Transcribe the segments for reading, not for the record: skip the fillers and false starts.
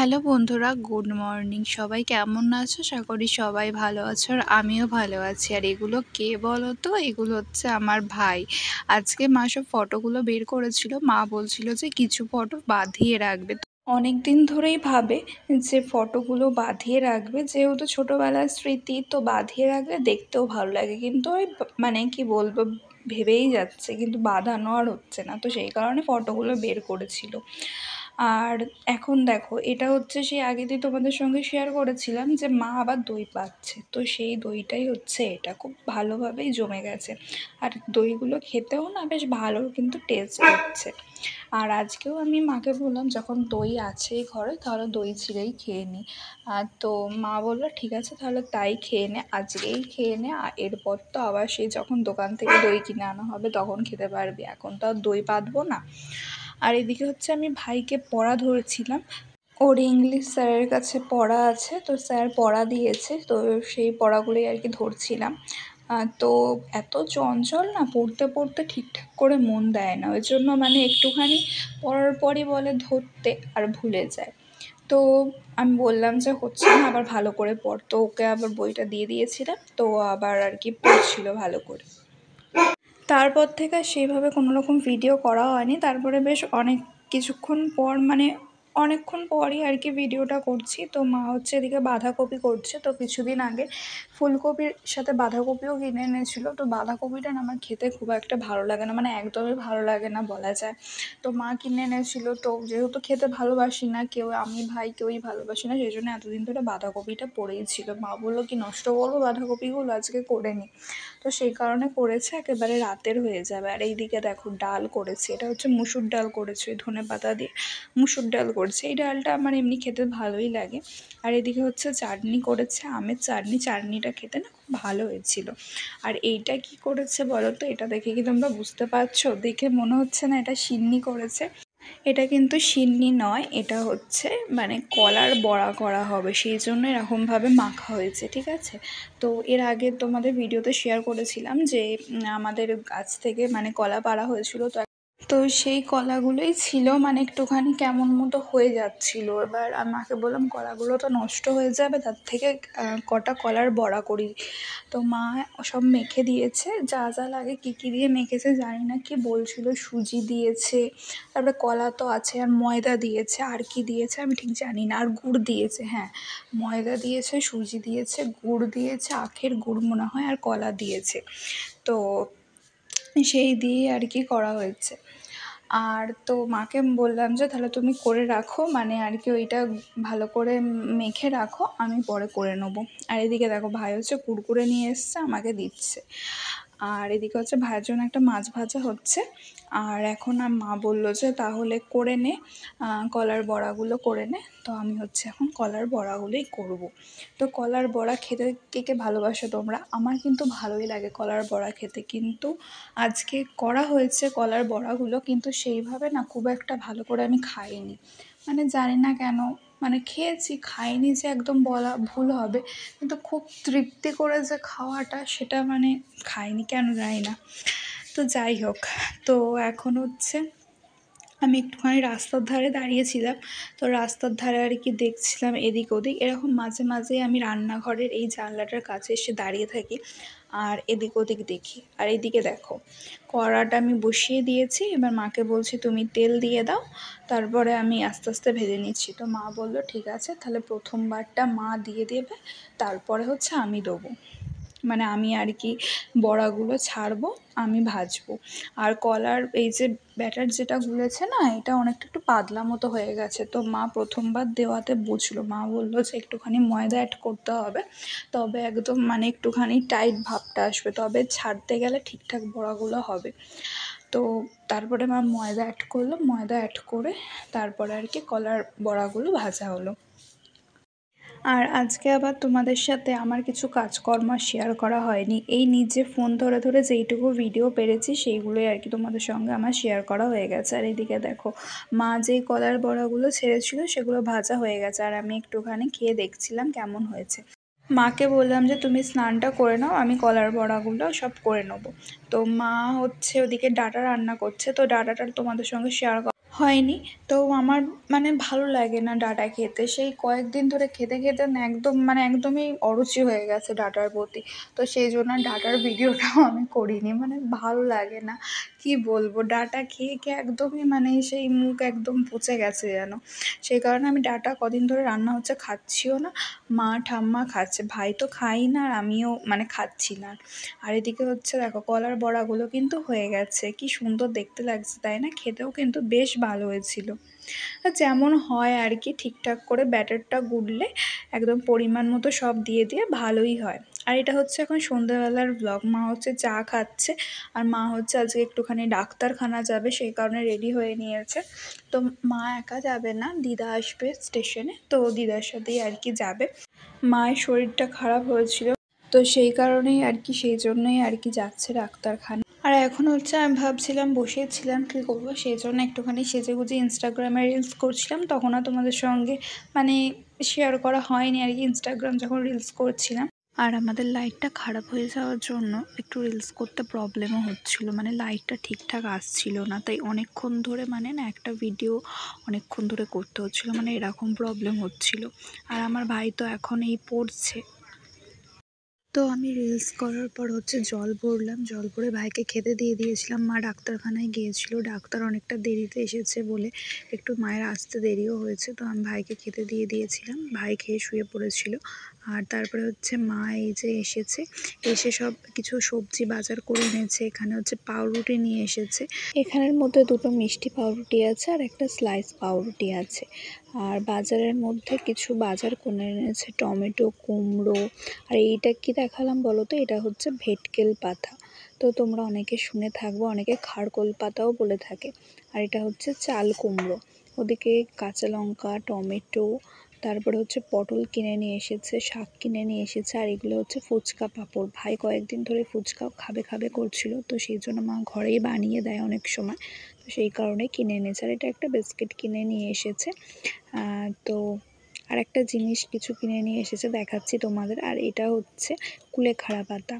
Hello বন্ধুরা, good morning. সবাই কেমন আছো? আশা করি সবাই ভালো আছো আর আমিও ভালো আছি। আর এগুলো কে বলো তো? এগুলো হচ্ছে আমার ভাই। আজকে মা সব ফটোগুলো বের করেছিল। মা বলছিল যে কিছু ফটো বাঁধিয়ে রাখবে। অনেক দিন ধরেই ভাবে যে ফটোগুলো বাঁধিয়ে রাখবে, যেহেতু ছোটোবেলার স্মৃতি, তো বাঁধিয়ে রাখলে দেখতেও ভালো লাগে। কিন্তু ওই মানে কি বলবো, ভেবেই যাচ্ছে কিন্তু বাঁধানো আর হচ্ছে না। তো সেই কারণে ফটোগুলো বের করেছিল। আর এখন দেখো, এটা হচ্ছে সেই আগের দিন তোমাদের সঙ্গে শেয়ার করেছিলাম যে মা আবার দই পাচ্ছে, তো সেই দইটাই হচ্ছে এটা খুব ভালোভাবেই জমে গেছে। আর দইগুলো খেতেও না বেশ ভালো কিন্তু টেস্ট হচ্ছে। আর আজকেও আমি মাকে বললাম যখন দই আছেই ঘরে তাহলে দই চিড়েই খেয়ে নিই। তো মা বললো ঠিক আছে তাহলে তাই খেয়ে নে, আজকেই খেয়ে নে, এরপর তো আবার সেই যখন দোকান থেকে দই কিনে আনা হবে তখন খেতে পারবি, এখন তো আর দই পাতবো না। আর এদিকে হচ্ছে আমি ভাইকে পড়া ধরেছিলাম। ওর ইংলিশ স্যারের কাছে পড়া আছে, তো স্যার পড়া দিয়েছে, তো সেই পড়াগুলোই আর কি ধরছিলাম। তো এত চঞ্চল না, পড়তে পড়তে ঠিকঠাক করে মন দেয় না, ওই জন্য মানে একটুখানি পড়ার পরই বলে ধরতে আর ভুলে যায়। তো আমি বললাম যে হচ্ছে না, আবার ভালো করে পড়, তো ওকে আবার বইটা দিয়ে দিয়েছিলাম, তো আবার আর কি পড়ছিল ভালো করে। তারপর থেকে সেইভাবে কোনো রকম ভিডিও করা হয়নি। তারপরে বেশ কিছুক্ষণ পর মানে অনেকক্ষণ পরই আর কি ভিডিওটা করছি। তো মা হচ্ছে এদিকে বাঁধাকপি করছে। তো কিছুদিন আগে ফুলকপির সাথে বাঁধাকপিও কিনে এনেছিল। তো বাঁধাকপিটা না আমার খেতে খুব একটা ভালো লাগে না, মানে একদমই ভালো লাগে না বলা যায়। তো মা কিনে এনেছিল, তো যেহেতু খেতে ভালোবাসি না কেউ, আমি ভাই কেউই ভালোবাসি না, সেই জন্য এতদিন ধরে বাঁধাকপিটা পড়েই ছিল। মা বললো কি নষ্ট করবো বাঁধাকপিগুলো, আজকে করে নিই। তো সেই কারণে করেছে, একেবারে রাতের হয়ে যাবে। আর এইদিকে দেখো ডাল করেছে, এটা হচ্ছে মুসুর ডাল করেছে, ধনে পাতা দিয়ে মুসুর ডাল করেছে। এই ডালটা আমার এমনি খেতে ভালোই লাগে। আর এদিকে হচ্ছে চাটনি করেছে, আমের চাটনি, চাটনিটা খেতে না খুব ভালো হয়েছিল। আর এইটা কি করেছে বলো তো? এটা দেখে কি তোমরা বুঝতে পারছো? দেখে মনে হচ্ছে না এটা সিন্নি করেছে। এটা কিন্তু সিন্নি নয়, এটা হচ্ছে মানে কলার বড়া করা হবে, সেই জন্য এরকমভাবে মাখা হয়েছে, ঠিক আছে? তো এর আগে তোমাদের ভিডিওতে শেয়ার করেছিলাম যে আমাদের গাছ থেকে মানে কলা পাড়া হয়েছিল। তো সেই কলাগুলোই ছিল মানে একটুখানি কেমন মতো হয়ে যাচ্ছিল। এবার মাকে বললাম কলাগুলো তো নষ্ট হয়ে যাবে, তার থেকে কটা কলার বড়া করি। তো মা সব মেখে দিয়েছে, যা যা লাগে কী কী দিয়ে মেখেছে জানি না, কি বলছিল সুজি দিয়েছে, তারপরে কলা তো আছে, আর ময়দা দিয়েছে, আর কি দিয়েছে আমি ঠিক জানি না, আর গুড় দিয়েছে। হ্যাঁ, ময়দা দিয়েছে, সুজি দিয়েছে, গুড় দিয়েছে, আখের গুড় মনে হয়, আর কলা দিয়েছে। তো সেই দিয়ে আর কি করা হয়েছে। আর তো মাকে বললাম যে তাহলে তুমি করে রাখো, মানে আর কি ওইটা ভালো করে মেখে রাখো, আমি পরে করে নেবো। আর এদিকে দেখো ভাই হচ্ছে কুরকুরে নিয়ে এসছে, আমাকে দিচ্ছে। আর এদিকে হচ্ছে ভাইয়ের জন্য একটা মাছ ভাজা হচ্ছে। আর এখন মা বললো যে তাহলে করে নে, কলার বড়াগুলো করে নে। তো আমি হচ্ছে এখন কলার বড়াগুলোই করব। তো কলার বড়া খেতে কে কে ভালোবাসো তোমরা? আমার কিন্তু ভালোই লাগে কলার বড়া খেতে, কিন্তু আজকে করা হয়েছে কলার বড়াগুলো, কিন্তু সেইভাবে না খুব একটা ভালো করে আমি খাইনি। মানে জানি না কেন, মানে খেয়েছি, খাইনি যে একদম বলা ভুল হবে, কিন্তু খুব তৃপ্তি করে যে খাওয়াটা সেটা মানে খাইনি, কেন জানি না। তো যাই হোক, তো এখন হচ্ছে আমি একটুখানি রাস্তার ধারে দাঁড়িয়েছিলাম। তো রাস্তার ধারে আর কি দেখছিলাম এদিক ওদিক, এরকম মাঝে মাঝেই আমি রান্নাঘরের এই জানলাটার কাছে এসে দাঁড়িয়ে থাকি আর এদিক ওদিক দেখি। আর এদিকে দেখো, কড়াটা আমি বসিয়ে দিয়েছি, এবার মাকে বলছি তুমি তেল দিয়ে দাও, তারপরে আমি আস্তে আস্তে ভেজে নিচ্ছি। তো মা বললো ঠিক আছে, তাহলে প্রথমবারটা মা দিয়ে দেবে, তারপরে হচ্ছে আমি দেবো, মানে আমি আর কি বড়াগুলো ছাড়বো, আমি ভাজবো। আর কলার এই যে ব্যাটার যেটা গুলেছে না, এটা অনেকটা একটু পাতলা মতো হয়ে গেছে। তো মা প্রথমবার দেওয়াতে বুঝলো, মা বললো যে একটুখানি ময়দা অ্যাড করতে হবে, তবে একদম মানে একটুখানি টাইট ভাবটা আসবে, তবে ছাড়তে গেলে ঠিকঠাক বড়াগুলো হবে। তো তারপরে মা ময়দা অ্যাড করলো, ময়দা অ্যাড করে তারপরে আর কি কলার বড়াগুলো ভাজা হলো। আর আজকে আবার তোমাদের সাথে আমার কিছু কাজকর্ম শেয়ার করা হয়নি, এই নিজে ফোন ধরে ধরে যেইটুকু ভিডিও পেরেছি সেইগুলোই আর কি তোমাদের সঙ্গে আমার শেয়ার করা হয়ে গেছে। আর এদিকে দেখো, মা যেই কলার বড়াগুলো ছেড়েছিল সেগুলো ভাজা হয়ে গেছে, আর আমি একটুখানি খেয়ে দেখছিলাম কেমন হয়েছে। মাকে বললাম যে তুমি স্নানটা করে নাও, আমি কলার বড়াগুলো সব করে নেবো। তো মা হচ্ছে ওদিকে ডাঁটা রান্না করছে, তো ডাঁটাটা তোমাদের সঙ্গে শেয়ার হয়নি। তো আমার মানে ভালো লাগে না ডাঁটা খেতে। সেই কয়েকদিন ধরে খেতে, খেতে না একদমই অরুচি হয়ে গেছে ডাঁটার প্রতি। তো সেইজন্য ডাঁটার ভিডিওটাও আমি করিনি। মানে ভালো লাগে না। কি বলবো? ডাঁটা খেয়ে, খেয়ে একদমই মানে সেই মুখ একদম পচে গেছে যেন। সেই কারণে আমি ডাঁটা কদিন ধরে রান্না হচ্ছে খাচ্ছিও না। মা ঠাম্মা খাচ্ছে। ভাই তো খায়ই না আর আমিও মানে খাচ্ছি না। আর এদিকে হচ্ছে দেখো কলার বড়াগুলো কিন্তু হয়ে গেছে। কি সুন্দর দেখতে লাগছে তাই না? খেতেও কিন্তু বেশ ভালো হয়েছিল। যেমন হয় আর কি ঠিকঠাক করে ব্যাটারটা গুললে একদম পরিমাণ মতো সব দিয়ে দিয়ে ভালোই হয়। আর এটা হচ্ছে এখন সন্ধ্যেবেলার ব্লগ। মা হচ্ছে চা খাচ্ছে আর মা হচ্ছে আজকে একটুখানি ডাক্তারখানা যাবে সেই কারণে রেডি হয়ে নিয়েছে। তো মা একা যাবে না, দিদা আসবে স্টেশনে, তো দিদার সাথেই আর কি যাবে। মায়ের শরীরটা খারাপ হয়েছিল, তো সেই কারণেই আর কি সেই জন্যই আর কি যাচ্ছে ডাক্তারখানা। আর এখন হচ্ছে আমি ভাবছিলাম বসেছিলাম কী করবো, সেই জন্য একটুখানি সেজেগুজে ইনস্টাগ্রামে রিলস করছিলাম। তখন আর তোমাদের সঙ্গে মানে শেয়ার করা হয়নি আর কি, ইনস্টাগ্রাম যখন রিলস করছিলাম। আর আমাদের লাইটটা খারাপ হয়ে যাওয়ার জন্য একটু রিলস করতে প্রবলেমও হচ্ছিল, মানে লাইটটা ঠিকঠাক আসছিল না, তাই অনেকক্ষণ ধরে মানে না একটা ভিডিও অনেকক্ষণ ধরে করতে হচ্ছিলো, মানে এরকম প্রবলেম হচ্ছিল। আর আমার ভাই তো এখন এই পড়ছে। তো আমি রিলস করার পর হচ্ছে জল ভরলাম, জল ভরে ভাইকে খেতে দিয়ে দিয়েছিলাম। মা ডাক্তারখানায় গিয়েছিল, ডাক্তার অনেকটা দেরিতে এসেছে বলে একটু মায়ের আসতে দেরিও হয়েছে। তো আমি ভাইকে খেতে দিয়ে দিয়েছিলাম, ভাই খেয়ে শুয়ে পড়েছিল। আর তারপরে হচ্ছে মা এই যে এসেছে, এসে সব কিছু সবজি বাজার করে এনেছে। এখানে হচ্ছে পাউরুটি নিয়ে এসেছে, এখানের মধ্যে দুটো মিষ্টি পাউরুটি আছে আর একটা স্লাইস পাউরুটি আছে। আর বাজারের মধ্যে কিছু বাজার করে এনেছে, টমেটো, কুমড়ো। আর এইটা কি দেখালাম বলো তো? এটা হচ্ছে ভেটকেল পাতা। তো তোমরা অনেকে শুনে থাকবে, অনেকে খারকোল পাতাও বলে থাকে। আর এটা হচ্ছে চাল কুমড়ো। ওদিকে কাঁচা লঙ্কা, টমেটো, তারপরে হচ্ছে পটল কিনে নিয়ে এসেছে, শাক কিনে নিয়ে এসেছে। আর এগুলো হচ্ছে ফুচকা পাঁপড়। ভাই কয়েকদিন ধরে ফুচকা খাবে খাবে করছিল, তো সেই জন্য মা ঘরেই বানিয়ে দেয় অনেক সময়, তো সেই কারণে কিনে এনেছে। আর এটা একটা বিস্কিট কিনে নিয়ে এসেছে। তো আর একটা জিনিস কিছু কিনে নিয়ে এসেছে, দেখাচ্ছি তোমাদের। আর এটা হচ্ছে কুলেখাড়া পাতা।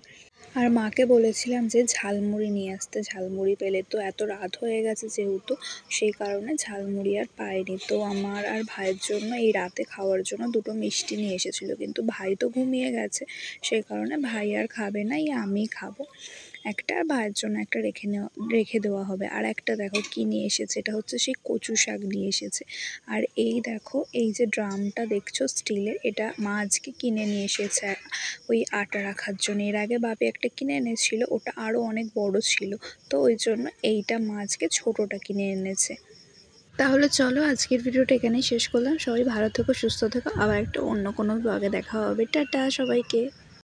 আর মাকে বলেছিলাম যে ঝালমুড়ি নিয়ে আসতে, ঝালমুড়ি পেলে, তো এত রাত হয়ে গেছে যেহেতু, সেই কারণে ঝালমুড়ি আর পাইনি। তো আমার আর ভাইয়ের জন্য এই রাতে খাওয়ার জন্য দুটো মিষ্টি নিয়ে এসেছিলো, কিন্তু ভাই তো ঘুমিয়ে গেছে, সেই কারণে ভাই আর খাবে না, আমি খাবো একটা, আর ভাইয়ের জন্য একটা রেখে দেওয়া হবে। আর একটা দেখো কি নিয়ে এসেছে, এটা হচ্ছে সেই কচু শাক নিয়ে এসেছে। আর এই দেখো এই যে ড্রামটা দেখছো স্টিলের, এটা মা আজকে কিনে নিয়ে এসেছে ওই আটা রাখার জন্য। এর আগে বাপি একটা কিনে এনেছিল, ওটা আরও অনেক বড় ছিল, তো ওই জন্য এইটা মা আজকে ছোটোটা কিনে এনেছে। তাহলে চলো আজকের ভিডিওটা এখানেই শেষ করলাম। সবাই ভালো থেকো, সুস্থ থেকো, আবার একটা অন্য কোনো ব্লগে দেখা হবে। টাটা সবাইকে।